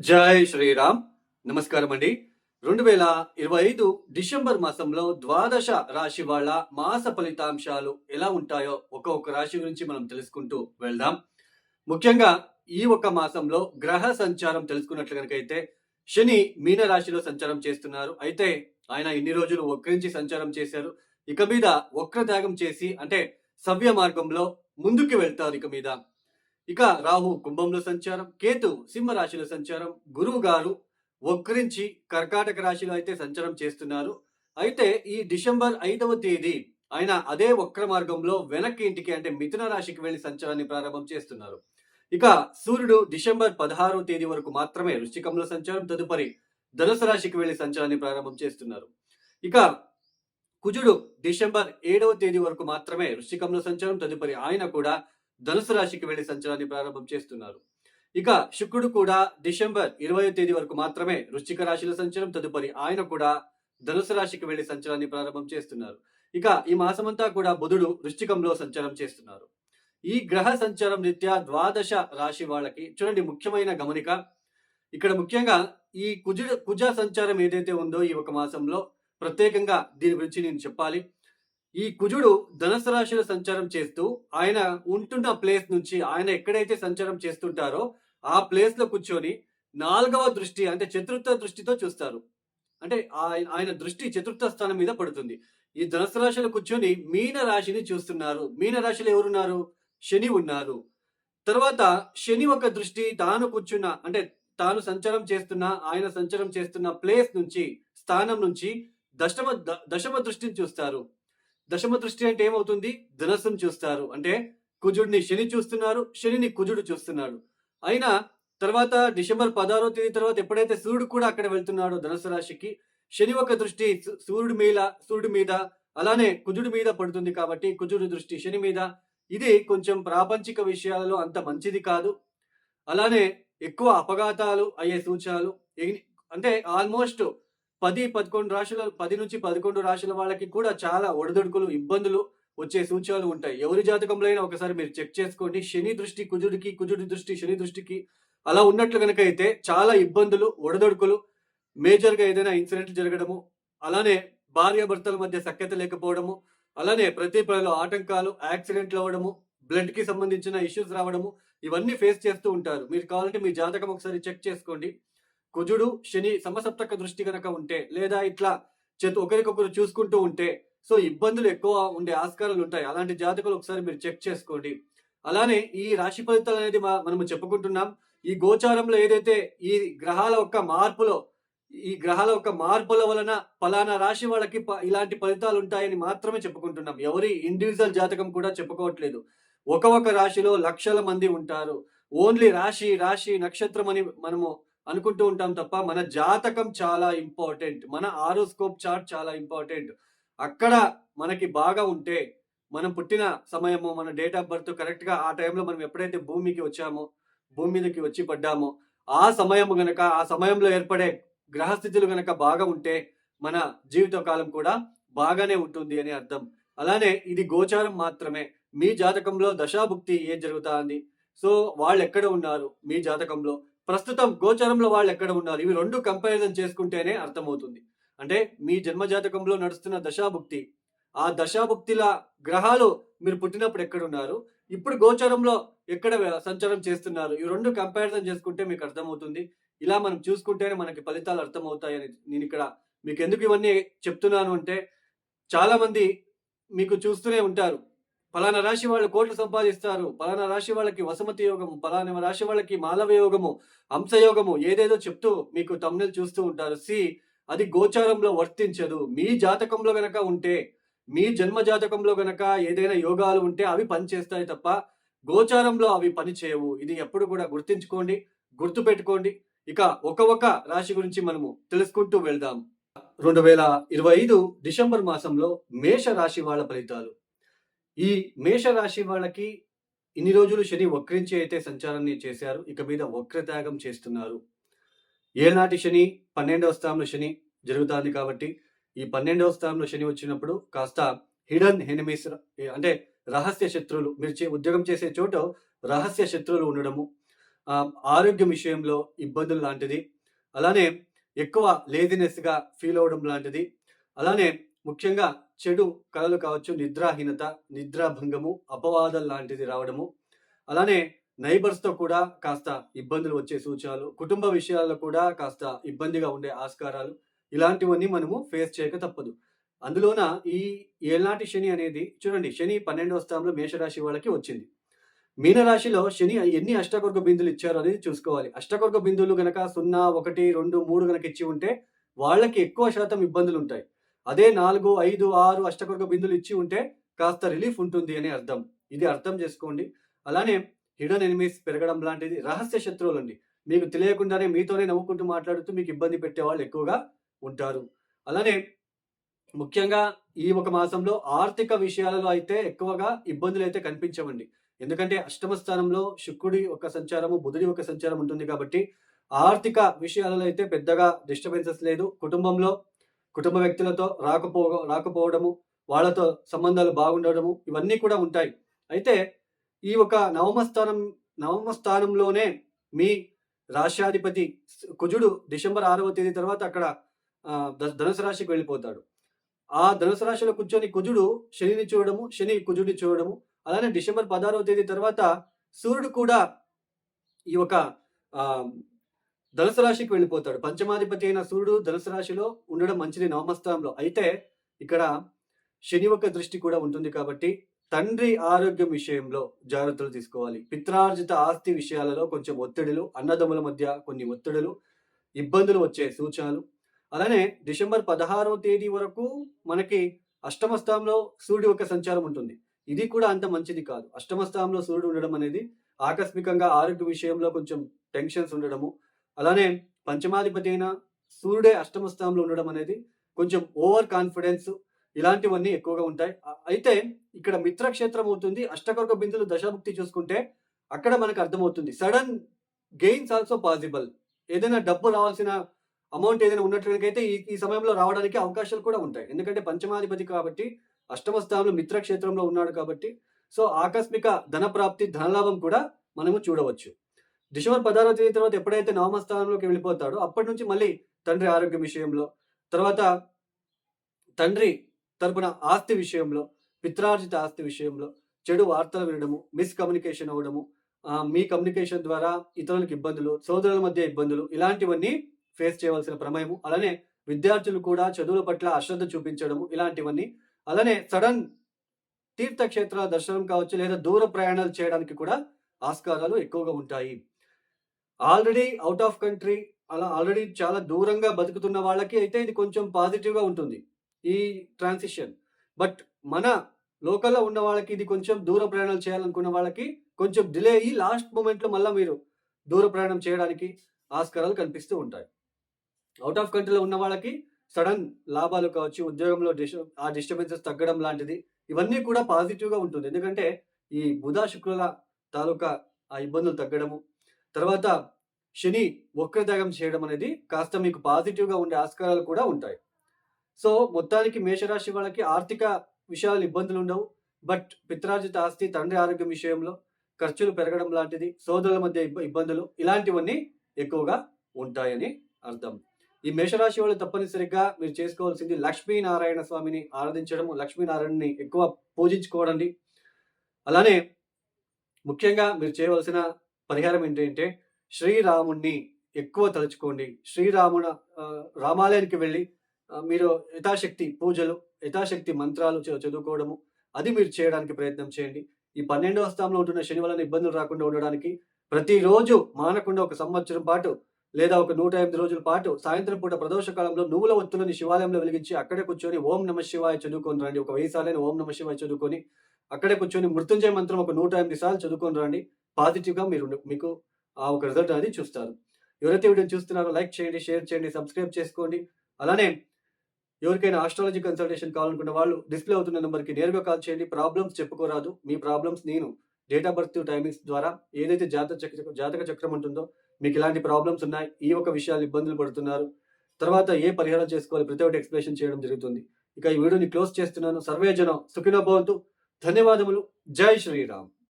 జై శ్రీరామ్. నమస్కారం అండి. 2025 డిసెంబర్ మాసంలో ద్వాదశ రాశి వాళ్ళ మాస ఫలితాంశాలు ఎలా ఉంటాయో ఒక్కొక్క రాశి గురించి మనం తెలుసుకుంటూ వెళ్దాం. ముఖ్యంగా ఈ ఒక్క మాసంలో గ్రహ సంచారం తెలుసుకున్నట్లు కనుకైతే శని మీన రాశిలో సంచారం చేస్తున్నారు. అయితే ఆయన ఇన్ని రోజులు వక్రించి సంచారం చేశారు. ఇక మీద వక్రత్యాగం చేసి అంటే సవ్య మార్గంలో ముందుకు వెళ్తారు ఇక మీద. ఇక రాహు కుంభంలో సంచారం, కేతు సింహ రాశిలో సంచారం, గురువు గారు వక్రించి కర్కాటక రాశిలో అయితే సంచారం చేస్తున్నారు. అయితే ఈ డిసెంబర్ 5వ తేదీ ఆయన అదే వక్ర మార్గంలో వెనక్కి ఇంటికి అంటే మిథున రాశికి వెళ్లి సంచారాన్ని ప్రారంభం చేస్తున్నారు. ఇక సూర్యుడు డిసెంబర్ 16వ తేదీ వరకు మాత్రమే వృశ్చికంలో సంచారం, తదుపరి ధనుసు రాశికి వెళ్లి సంచారాన్ని ప్రారంభం చేస్తున్నారు. ఇక కుజుడు డిసెంబర్ 7వ తేదీ వరకు మాత్రమే వృశ్చికంలో సంచారం, తదుపరి ఆయన కూడా ధనుసు రాశికి వెళ్లి సంచారాన్ని ప్రారంభం చేస్తున్నారు. ఇక శుక్రుడు కూడా డిసెంబర్ 20వ తేదీ వరకు మాత్రమే వృశ్చిక రాశిలో సంచారం, తదుపరి ఆయన కూడా ధనుసు రాశికి వెళ్లి సంచారాన్ని ప్రారంభం చేస్తున్నారు. ఇక ఈ మాసమంతా కూడా బుధుడు వృశ్చికంలో సంచారం చేస్తున్నారు. ఈ గ్రహ సంచారం రీత్యా ద్వాదశ రాశి వాళ్ళకి చూడండి ముఖ్యమైన గమనిక. ఇక్కడ ముఖ్యంగా ఈ కుజ సంచారం ఏదైతే ఉందో ఈ ఒక మాసంలో ప్రత్యేకంగా దీని గురించి నేను చెప్పాలి. ఈ కుజుడు ధనుసు రాశిలో సంచారం చేస్తూ ఆయన ఉంటున్న ప్లేస్ నుంచి ఆయన ఎక్కడైతే సంచారం చేస్తుంటారో ఆ ప్లేస్ లో కూర్చొని 4వ దృష్టి అంటే చతుర్థ దృష్టితో చూస్తారు. అంటే ఆయన దృష్టి చతుర్థ స్థానం మీద పడుతుంది. ఈ ధనుసు రాశిలో కూర్చొని మీన రాశిని చూస్తున్నారు. మీన రాశిలో ఎవరున్నారు? శని ఉన్నారు. తర్వాత శని ఒక దృష్టి తాను కూర్చున్న అంటే తాను సంచారం చేస్తున్న ఆయన సంచారం చేస్తున్న ప్లేస్ నుంచి స్థానం నుంచి దశమ దృష్టిని చూస్తారు. దశమ దృష్టి అంటే ఏమవుతుంది? ధనస్సును చూస్తారు. అంటే కుజుడిని శని చూస్తున్నారు, శనిని కుజుడు చూస్తున్నాడు. అయినా తర్వాత డిసెంబర్ 16వ తేదీ తర్వాత ఎప్పుడైతే సూర్యుడు కూడా అక్కడ వెళ్తున్నాడో ధనుసు రాశికి, శని ఒక దృష్టి సూర్యుడి మీద అలానే కుజుడి మీద పడుతుంది కాబట్టి కుజుడి దృష్టి శని మీద. ఇది కొంచెం ప్రాపంచిక విషయాలలో అంత మంచిది కాదు. అలానే ఎక్కువ అపఘాతాలు అయ్యే సూచనలు అంటే ఆల్మోస్ట్ 10 నుంచి 11 రాశుల వాళ్ళకి కూడా చాలా ఒడిదుడుకులు ఇబ్బందులు వచ్చే సూచనలు ఉంటాయి. ఎవరి జాతకంలో అయినా ఒకసారి మీరు చెక్ చేసుకోండి. శని దృష్టి కుజుడికి, కుజుడి దృష్టి శని దృష్టికి అలా ఉన్నట్లు కనుక అయితే చాలా ఇబ్బందులు ఒడిదుడుకులు, మేజర్గా ఏదైనా ఇన్సిడెంట్ జరగడము, అలానే భార్యాభర్తల మధ్య సఖ్యత లేకపోవడము, అలానే ప్రతి పనిలో ఆటంకాలు, యాక్సిడెంట్లు అవ్వడము, బ్లడ్ కి సంబంధించిన ఇష్యూస్ రావడము, ఇవన్నీ ఫేస్ చేస్తూ ఉంటారు. మీరు కావాలంటే మీ జాతకం ఒకసారి చెక్ చేసుకోండి. కుజుడు శని సమసప్తక దృష్టి కనుక ఉంటే లేదా ఇట్లా ఒకరికొకరు చూసుకుంటూ ఉంటే సో ఇబ్బందులు ఎక్కువ ఉండే ఆస్కారాలు ఉంటాయి. అలాంటి జాతకులు ఒకసారి మీరు చెక్ చేసుకోండి. అలానే ఈ రాశి ఫలితాలు అనేది మనము చెప్పుకుంటున్నాం. ఈ గోచారంలో ఏదైతే ఈ గ్రహాల యొక్క మార్పుల వలన ఫలానా రాశి వాళ్ళకి ఇలాంటి ఫలితాలు ఉంటాయని మాత్రమే చెప్పుకుంటున్నాం. ఎవరి ఇండివిజువల్ జాతకం కూడా చెప్పుకోవట్లేదు. ఒక రాశిలో లక్షల మంది ఉంటారు. ఓన్లీ రాశి నక్షత్రం అని మనము అనుకుంటూ ఉంటాం తప్ప మన జాతకం చాలా ఇంపార్టెంట్. మన ఆరోస్కోప్ చార్ట్ చాలా ఇంపార్టెంట్. అక్కడ మనకి బాగా ఉంటే మనం పుట్టిన సమయము, మన డేట్ ఆఫ్ బర్త్ కరెక్ట్ గా ఆ టైంలో మనం ఎప్పుడైతే భూమి మీదకి వచ్చి పడ్డామో ఆ సమయంలో ఏర్పడే గ్రహస్థితులు గనక బాగా ఉంటే మన జీవిత కాలం కూడా బాగానే ఉంటుంది అని అర్థం. అలానే ఇది గోచారం మాత్రమే. మీ జాతకంలో దశాభుక్తి ఏం జరుగుతుంది, సో వాళ్ళు ఎక్కడ ఉన్నారు మీ జాతకంలో, ప్రస్తుతం గోచారంలో వాళ్ళు ఎక్కడ ఉన్నారు, ఇవి రెండు కంపారిజన్ చేసుకుంటేనే అర్థమవుతుంది. అంటే మీ జన్మ జాతకంలో నడుస్తున్న దశాభుక్తి, ఆ దశాభుక్తిల గ్రహాలు మీరు పుట్టినప్పుడు ఎక్కడున్నారు, ఇప్పుడు గోచారంలో ఎక్కడ సంచారం చేస్తున్నారు, ఈ రెండు కంపారిజన్ చేసుకుంటే మీకు అర్థమవుతుంది. ఇలా మనం చూసుకుంటేనే మనకి ఫలితాలు అర్థమవుతాయని నేను ఇక్కడ మీకు ఎందుకు ఇవన్నీ చెప్తున్నాను అంటే, చాలా మంది మీకు చూస్తూనే ఉంటారు. ఫలానా రాశి వాళ్ళు కోట్లు సంపాదిస్తారు, ఫలానా రాశి వాళ్ళకి వసుమతి యోగము, ఫలానా రాశి వాళ్ళకి మాలవ యోగము, హంసయోగము ఏదేదో చెప్తూ మీకు తమ్ముళ్ళు చూస్తూ ఉంటారు. అది గోచారంలో వర్తించదు. మీ జాతకంలో గనక ఉంటే, మీ జన్మ జాతకంలో గనక ఏదైనా యోగాలు ఉంటే అవి పనిచేస్తాయి తప్ప గోచారంలో అవి పని చేయవు. ఇది ఎప్పుడు కూడా గుర్తించుకోండి, గుర్తుపెట్టుకోండి. ఇక ఒక రాశి గురించి మనము తెలుసుకుంటూ వెళ్దాం. 2025 డిసెంబర్ మాసంలో మేష రాశి వాళ్ళ ఫలితాలు. ఈ మేష రాశి వాళ్ళకి ఇన్ని రోజులు శని వక్రించి అయితే సంచారాన్ని చేశారు. ఇక మీద వక్రత్యాగం చేస్తున్నారు. ఏనాటి శని 12వ స్థానంలో శని జరుగుతుంది కాబట్టి ఈ 12వ స్థానంలో శని వచ్చినప్పుడు కాస్త హిడెన్ ఎనిమీస్ అంటే రహస్య శత్రువులు, మీరు ఉద్యోగం చేసే చోట రహస్య శత్రువులు ఉండడము, ఆరోగ్యం విషయంలో ఇబ్బందులు లాంటిది, అలానే ఎక్కువ లేజినెస్‌గా ఫీల్ అవ్వడం లాంటిది, అలానే ముఖ్యంగా చెడు కలలు కావచ్చు, నిద్రాహీనత, నిద్రాభంగము, అపవాదం లాంటిది రావడము, అలానే నైబర్స్‌తో కూడా కాస్త ఇబ్బందులు వచ్చే సూచనలు, కుటుంబ విషయాల్లో కూడా కాస్త ఇబ్బందిగా ఉండే ఆస్కారాలు, ఇలాంటివన్నీ మనము ఫేస్ చేయక తప్పదు. అందులోన ఈ ఏళ్నాటి శని అనేది చూడండి, శని 12వ స్థానంలో మేషరాశి వాళ్ళకి వచ్చింది. మీనరాశిలో శని ఎన్ని అష్టకొర్గ బిందువులు ఇచ్చారో అనేది చూసుకోవాలి. అష్టకొర్గ బిందువులు గనక 0, 1, 2, 3 గనక ఇచ్చి ఉంటే వాళ్ళకి ఎక్కువ శాతం ఇబ్బందులుంటాయి. అదే 4, 5, 6 అష్టకొర్గ బిందువులు ఇచ్చి ఉంటే కాస్త రిలీఫ్ ఉంటుంది అని అర్థం. ఇది అర్థం చేసుకోండి. అలానే హిడెన్ ఎనిమీస్ పెరగడం లాంటిది, రహస్య శత్రువులండి. మీకు తెలియకుండానే మీతోనే నవ్వుకుంటూ మాట్లాడుతూ మీకు ఇబ్బంది పెట్టేవాళ్ళు ఎక్కువగా ఉంటారు. అలానే ముఖ్యంగా ఈ ఒక మాసంలో ఆర్థిక విషయాలలో అయితే ఎక్కువగా ఇబ్బందులైతే కనిపించవండి. ఎందుకంటే అష్టమ స్థానంలో శుక్రుడి యొక్క సంచారము, బుధుడి యొక్క సంచారం ఉంటుంది కాబట్టి ఆర్థిక విషయాలలో అయితే పెద్దగా డిస్టర్బెన్సెస్ లేదు. కుటుంబ వ్యక్తులతో రాకపోవడము, వాళ్ళతో సంబంధాలు బాగుండడము, ఇవన్నీ కూడా ఉంటాయి. అయితే ఈ ఒక నవమ స్థానంలోనే మీ రాశ్యాధిపతి కుజుడు డిసెంబర్ 6వ తేదీ తర్వాత అక్కడ ధనుసు రాశికి వెళ్ళిపోతాడు. ఆ ధనుసు రాశిలో కూర్చొని కుజుడు శనిని చూడడము, శని కుజుడిని చూడడము, అలానే డిసెంబర్ 16వ తేదీ తర్వాత సూర్యుడు కూడా ఈ ఒక ధనుసు రాశికి వెళ్ళిపోతాడు. పంచమాధిపతి అయిన సూర్యుడు ధనుసు రాశిలో ఉండడం మంచిది నవమస్థానంలో. అయితే ఇక్కడ శని యొక్క దృష్టి కూడా ఉంటుంది కాబట్టి తండ్రి ఆరోగ్యం విషయంలో జాగ్రత్తలు తీసుకోవాలి. పిత్రార్జిత ఆస్తి విషయాలలో కొంచెం ఒత్తిడులు, అన్నదమ్ముల మధ్య కొన్ని ఒత్తిడులు, ఇబ్బందులు వచ్చే సూచనలు. అలానే డిసెంబర్ 16వ తేదీ వరకు మనకి అష్టమ స్థానంలో సూర్యుడి యొక్క సంచారం ఉంటుంది. ఇది కూడా అంత మంచిది కాదు. అష్టమ స్థానంలో సూర్యుడు ఉండడం అనేది ఆకస్మికంగా ఆరోగ్య విషయంలో కొంచెం టెన్షన్స్ ఉండడము, అలానే పంచమాధిపతి అయిన సూర్యుడే అష్టమ స్థానంలో ఉండడం అనేది కొంచెం ఓవర్ కాన్ఫిడెన్స్, ఇలాంటివన్నీ ఎక్కువగా ఉంటాయి. అయితే ఇక్కడ మిత్రక్షేత్రం అవుతుంది. అష్టకొర్గ బిందులు దశాభుక్తి చూసుకుంటే అక్కడ మనకు అర్థమవుతుంది. Sudden gains also possible. ఏదైనా డబ్బు రావాల్సిన అమౌంట్ ఏదైనా ఉన్నట్లయితే ఈ సమయంలో రావడానికి అవకాశాలు కూడా ఉంటాయి. ఎందుకంటే పంచమాధిపతి కాబట్టి అష్టమ స్థానంలో మిత్రక్షేత్రంలో ఉన్నాడు కాబట్టి సో ఆకస్మిక ధన ప్రాప్తి, ధనలాభం కూడా మనము చూడవచ్చు. డిసెంబర్ 16వ తేదీ తర్వాత ఎప్పుడైతే నవమ స్థానంలోకి వెళ్ళిపోతాడో అప్పటి నుంచి మళ్ళీ తండ్రి ఆరోగ్యం విషయంలో, తర్వాత తండ్రి తరపున ఆస్తి విషయంలో, పిత్రార్జిత ఆస్తి విషయంలో చెడు వార్తలు వినడము, మిస్‌కమ్యూనికేషన్ అవ్వడము, మీ కమ్యూనికేషన్ ద్వారా ఇతరులకు ఇబ్బందులు, సోదరుల మధ్య ఇబ్బందులు, ఇలాంటివన్నీ ఫేస్ చేయవలసిన ప్రమేయము. అలానే విద్యార్థులు కూడా చదువుల పట్ల అశ్రద్ధ చూపించడము, ఇలాంటివన్నీ. అలానే సడన్ తీర్థక్షేత్రాల దర్శనం కావచ్చు, లేదా దూర ప్రయాణాలు చేయడానికి కూడా ఆస్కారాలు ఎక్కువగా ఉంటాయి. ఆల్రెడీ ఔట్ ఆఫ్ కంట్రీ, అలా ఆల్రెడీ చాలా దూరంగా బతుకుతున్న వాళ్ళకి అయితే ఇది కొంచెం పాజిటివ్‌గా ఉంటుంది ఈ ట్రాన్సిషన్. బట్ మన లోకల్‌లో ఉన్న వాళ్ళకి ఇది కొంచెం దూర ప్రయాణాలు చేయాలనుకున్న వాళ్ళకి కొంచెం డిలే అయ్యి లాస్ట్ మొమెంట్‌లో మళ్ళా మీరు దూర ప్రయాణం చేయడానికి ఆస్కారాలు కనిపిస్తూ ఉంటాయి. ఔట్ ఆఫ్ కంట్రీలో ఉన్న వాళ్ళకి సడన్ లాభాలు కావచ్చు, ఉద్యోగంలో డిస్టర్బెన్సెస్ తగ్గడం లాంటిది, ఇవన్నీ కూడా పాజిటివ్‌గా ఉంటుంది. ఎందుకంటే ఈ బుధ, శుక్రుల తాలూకా ఆ ఇబ్బందులు తగ్గడము, తర్వాత శని వక్రత్యాగం చేయడం అనేది కాస్త మీకు పాజిటివ్‌గా ఉండే ఆస్కారాలు కూడా ఉంటాయి. సో మొత్తానికి మేషరాశి వాళ్ళకి ఆర్థిక విషయాలు ఇబ్బందులు ఉండవు. బట్ పిత్రార్జిత ఆస్తి, తండ్రి ఆరోగ్యం విషయంలో ఖర్చులు పెరగడం లాంటిది, సోదరుల మధ్య ఇబ్బందులు, ఇలాంటివన్నీ ఎక్కువగా ఉంటాయని అర్థం. ఈ మేషరాశి వాళ్ళు తప్పనిసరిగా మీరు చేసుకోవాల్సింది లక్ష్మీనారాయణ స్వామిని ఆరాధించడము, లక్ష్మీనారాయణని ఎక్కువ పూజించుకోవడండి. అలానే ముఖ్యంగా మీరు చేయవలసిన పరిహారం ఏంటంటే శ్రీరాముణ్ణి ఎక్కువ తలుచుకోండి. రామాలయానికి వెళ్ళి మీరు యథాశక్తి పూజలు, యథాశక్తి మంత్రాలు చదువుకోవడము, అది మీరు చేయడానికి ప్రయత్నం చేయండి. ఈ 12వ స్థానంలో ఉంటున్న శని వలన ఇబ్బందులు రాకుండా ఉండడానికి ప్రతిరోజు మానకుండా ఒక సంవత్సరం పాటు లేదా ఒక 108 రోజుల పాటు సాయంత్రం పూట ప్రదోష కాలంలో నువ్వుల ఒత్తులని శివాలయంలో వెలిగించి అక్కడే కూర్చొని ఓం నమః శివాయ చదువుకొని రండి. ఒక 1000 సార్లైన ఓం నమః శివాయ చదువుకొని అక్కడే కూర్చొని మృత్యుంజయ మంత్రం ఒక 108 సార్లు చదువుకొని రండి. పాజిటివ్‌గా మీకు ఒక రిజల్ట్ అనేది చూస్తారు. ఎవరైతే వీడియోని చూస్తున్నారో లైక్ చేయండి, షేర్ చేయండి, సబ్స్క్రైబ్ చేసుకోండి. అలానే ఎవరికైనా ఆస్ట్రాలజీ కన్సల్టేషన్ కావాలనుకున్న వాళ్ళు డిస్ప్లే అవుతున్న నెంబర్‌కి నేరుగా కాల్ చేయండి. ప్రాబ్లమ్స్ చెప్పుకోరాదు. మీ ప్రాబ్లమ్స్ నేను డేట్ ఆఫ్ బర్త్ టైమింగ్స్ ద్వారా ఏదైతే జాతక చక్రం ఉంటుందో మీకు ఇలాంటి ప్రాబ్లమ్స్ ఉన్నాయి, ఈ ఒక విషయాలు ఇబ్బందులు పడుతున్నారు, తర్వాత ఏ పరిహారం చేసుకోవాలి, ప్రతి ఒక్కటి ఎక్స్‌ప్లనేషన్ చేయడం జరుగుతుంది. ఇక ఈ వీడియోని క్లోజ్ చేస్తున్నాను. సర్వే జనం సుఖినో భవంతు. ధన్యవాదములు. జై శ్రీరామ్.